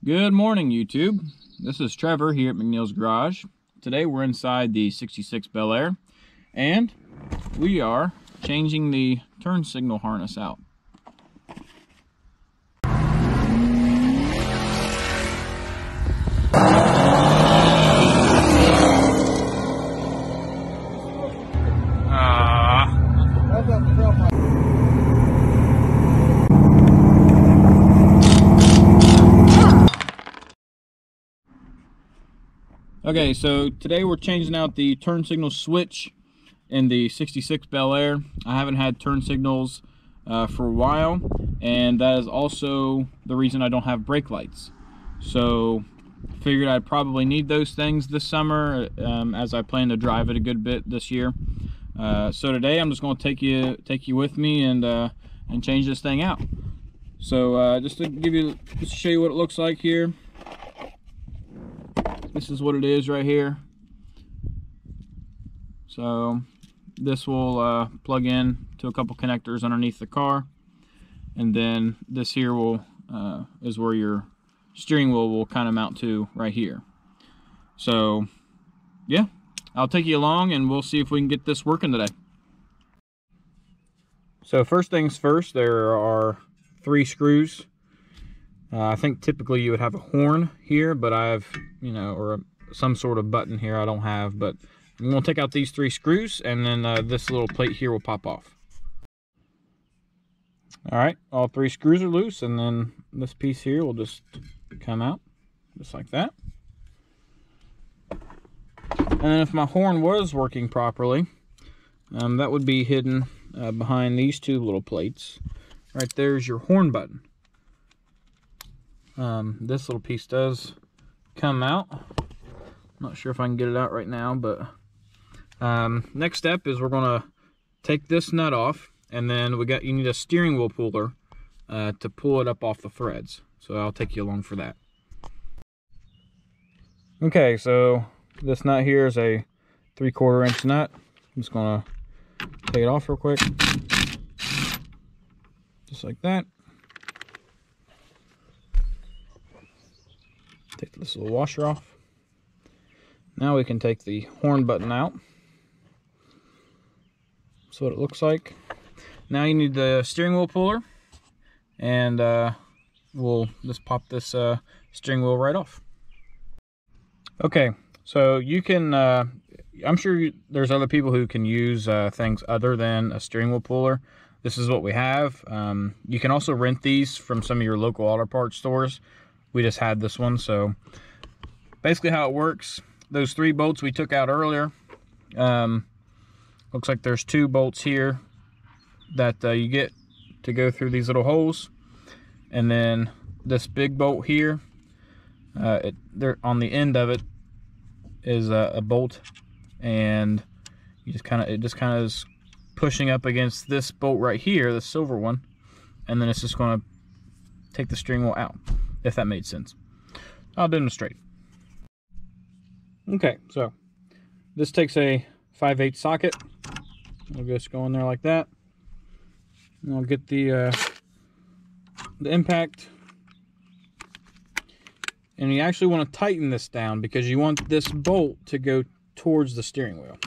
Good morning, YouTube. This is Trevor here at McNeil's Garage. Today we're inside the 66 Belair and we are changing the turn signal harness out. Okay, so today we're changing out the turn signal switch in the 66 Belair. I haven't had turn signals for a while, and that is also the reason I don't have brake lights. So figured I'd probably need those things this summer, as I plan to drive it a good bit this year. So today I'm just going to take you with me and change this thing out. So just to show you what it looks like here. This is what it is right here. So this will plug in to a couple connectors underneath the car, and then this here will is where your steering wheel will kind of mount to right here. So yeah, I'll take you along and we'll see if we can get this working today. So first things first, there are 3 screws. I think typically you would have a horn here, but I have, or some sort of button here I don't have. But I'm going to take out these 3 screws, and then this little plate here will pop off. Alright, all 3 screws are loose, and then this piece here will just come out, just like that. And then if my horn was working properly, that would be hidden behind these 2 little plates. Right there's your horn button. This little piece does come out. I'm not sure if I can get it out right now, but next step is we're going to take this nut off, and then you need a steering wheel puller to pull it up off the threads. So I'll take you along for that. Okay, so this nut here is a 3/4 inch nut. I'm just going to take it off real quick, just like that. Take this little washer off. Now we can take the horn button out. That's what it looks like. Now you need the steering wheel puller, and we'll just pop this steering wheel right off. Okay, so you can, I'm sure there's other people who can use things other than a steering wheel puller. This is what we have. You can also rent these from some of your local auto parts stores. We just had this one. So basically how it works, those 3 bolts we took out earlier, looks like there's 2 bolts here that you get to go through these little holes, and then this big bolt here, there on the end of it is a bolt, and it just kind of is pushing up against this bolt right here, the silver one, and then it's just going to take the steering wheel out, if that made sense. I'll demonstrate. Okay, so this takes a 5/8 socket. We'll just go in there like that, and I'll get the impact. And you actually want to tighten this down because you want this bolt to go towards the steering wheel.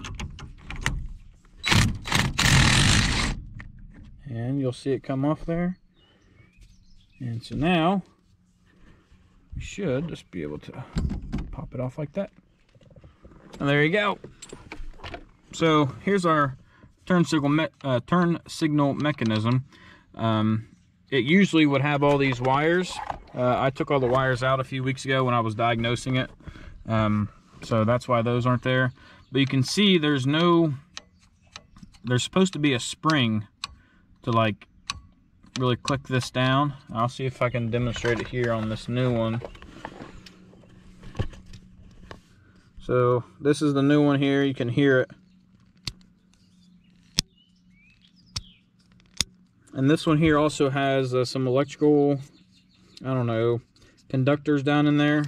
And you'll see it come off there. And so now we should just be able to pop it off like that. And there you go. So here's our turn signal mechanism. It usually would have all these wires. I took all the wires out a few weeks ago when I was diagnosing it. So that's why those aren't there. But you can see there's supposed to be a spring to like really click this down. I'll see if I can demonstrate it here on this new one. So this is the new one here. You can hear it. And this one here also has some electrical, I don't know, conductors down in there.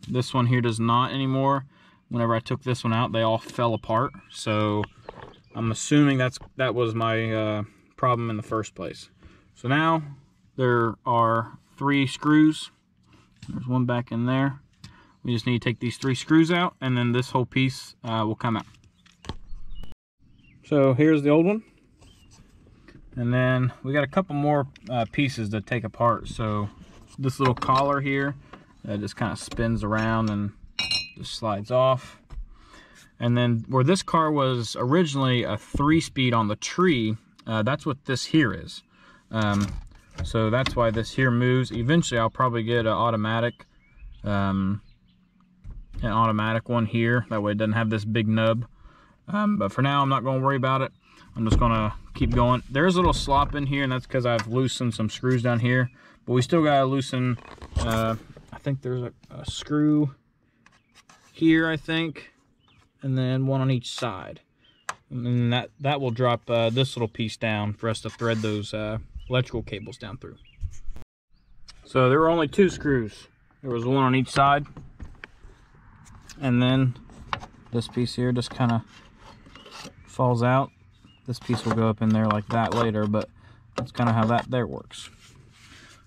This one here does not anymore. Whenever I took this one out, they all fell apart. So I'm assuming that was my problem in the first place. So now there are 3 screws There's one back in there. We just need to take these 3 screws out, and then this whole piece will come out. So here's the old one. And then we got a couple more pieces to take apart. So this little collar here just kind of spins around and just slides off. And then where this car was originally a 3-speed on the tree, that's what this here is. So that's why this here moves. Eventually I'll probably get an automatic one here. That way it doesn't have this big nub. But for now I'm not going to worry about it. I'm just going to keep going. There's a little slop in here, and that's because I've loosened some screws down here. But we still got to loosen, I think there's a screw here, I think. And then one on each side. And then that will drop this little piece down for us to thread those electrical cables down through. So there were only 2 screws. There was one on each side. And then this piece here just kind of falls out. This piece will go up in there like that later, but that's kind of how that there works.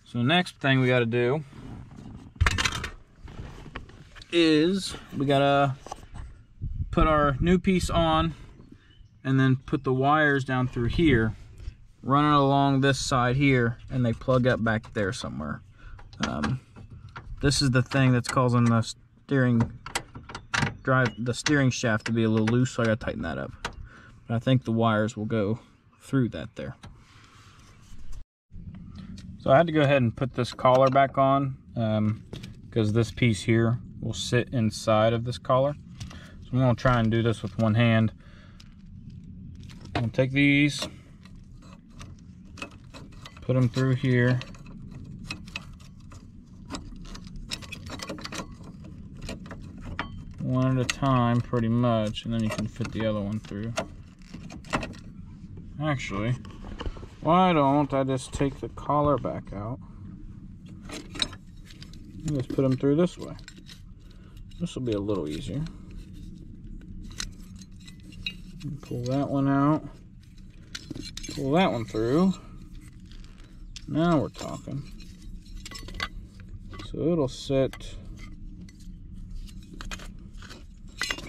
So the next thing we got to do is we got to put our new piece on and then put the wires down through here, run it along this side here, and they plug up back there somewhere. This is the thing that's causing the steering shaft to be a little loose, so I gotta tighten that up. But I think the wires will go through that there. So I had to go ahead and put this collar back on because this piece here will sit inside of this collar. So I'm gonna try and do this with one hand. I'm gonna take these, put them through here. One at a time, pretty much, and then you can fit the other one through. Actually, why don't I just take the collar back out and just put them through this way? This will be a little easier. Pull that one out, pull that one through. Now we're talking. So it'll sit,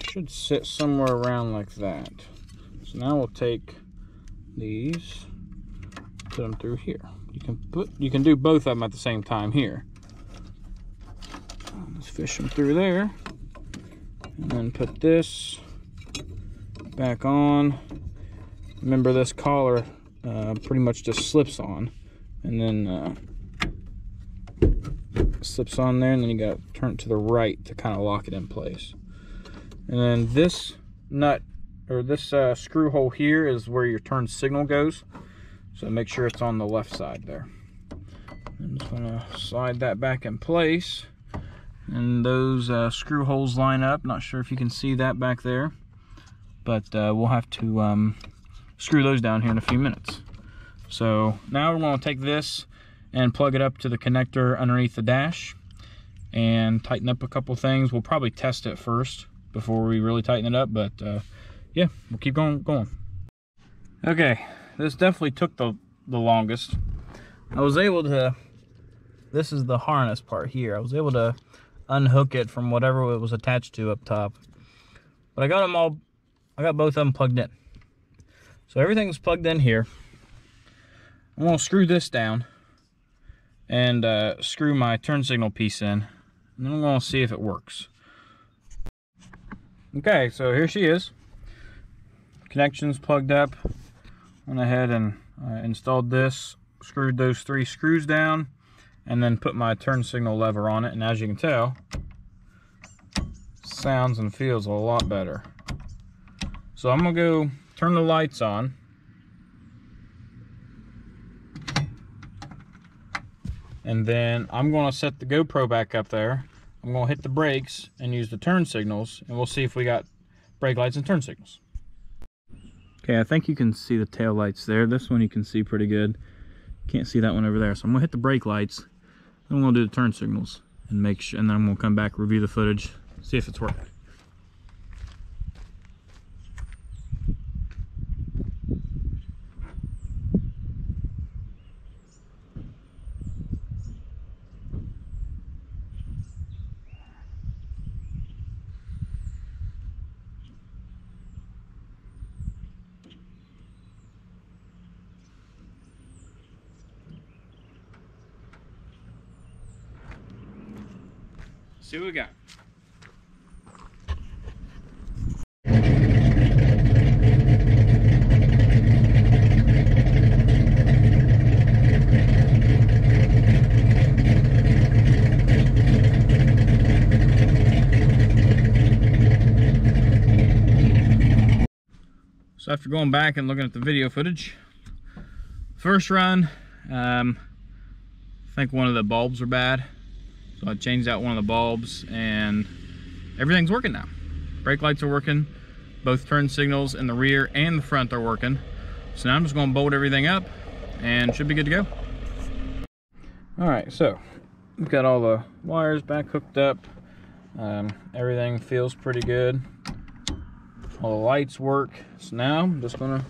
should sit somewhere around like that. So now we'll take these, put them through here. You can do both of them at the same time here. Let's fish them through there, and then put this back on. Remember, this collar pretty much just slips on, and then slips on there, and then you got to turn it to the right to kind of lock it in place. And then this nut, or this screw hole here, is where your turn signal goes. So make sure it's on the left side there. I'm just gonna slide that back in place. And those screw holes line up. Not sure if you can see that back there, but we'll have to screw those down here in a few minutes. So now we're gonna take this and plug it up to the connector underneath the dash and tighten up a couple things. We'll probably test it first before we really tighten it up, but yeah, we'll keep going. Okay, this definitely took the longest. I was able to, this is the harness part here, I was able to unhook it from whatever it was attached to up top, but I got both of them plugged in. So everything's plugged in here. I'm gonna screw this down and screw my turn signal piece in, and then I'm gonna see if it works. Okay, so here she is. Connection's plugged up. Went ahead and installed this, screwed those 3 screws down, and then put my turn signal lever on it. And as you can tell, sounds and feels a lot better. So I'm gonna go turn the lights on. And then I'm gonna set the GoPro back up there. I'm gonna hit the brakes and use the turn signals, and we'll see if we got brake lights and turn signals. Okay, I think you can see the tail lights there. This one you can see pretty good. Can't see that one over there. So I'm gonna hit the brake lights, then I'm gonna do the turn signals and make sure, and then I'm gonna come back, review the footage, see if it's working. see what we got. So after going back and looking at the video footage, first run, I think one of the bulbs are bad. So I changed out one of the bulbs and everything's working now. Brake lights are working. Both turn signals in the rear and the front are working. So now I'm just gonna bolt everything up and should be good to go. All right, so we've got all the wires back hooked up. Everything feels pretty good. All the lights work. So now I'm just gotta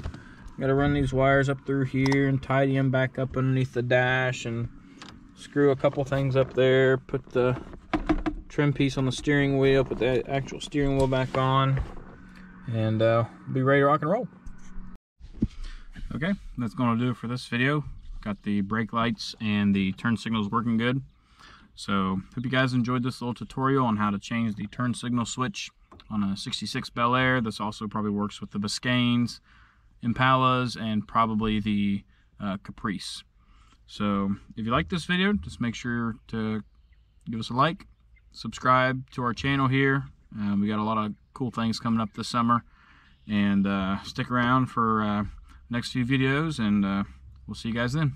run these wires up through here and tidy them back up underneath the dash and screw a couple things up there, put the trim piece on the steering wheel, put the actual steering wheel back on, and be ready to rock and roll. Okay, that's gonna do it for this video. Got the brake lights and the turn signals working good. So hope you guys enjoyed this little tutorial on how to change the turn signal switch on a 66 Belair. This also probably works with the Biscaynes, Impalas, and probably the Caprice. So if you like this video, just make sure to give us a like, subscribe to our channel here. We got a lot of cool things coming up this summer, and stick around for next few videos, and we'll see you guys then.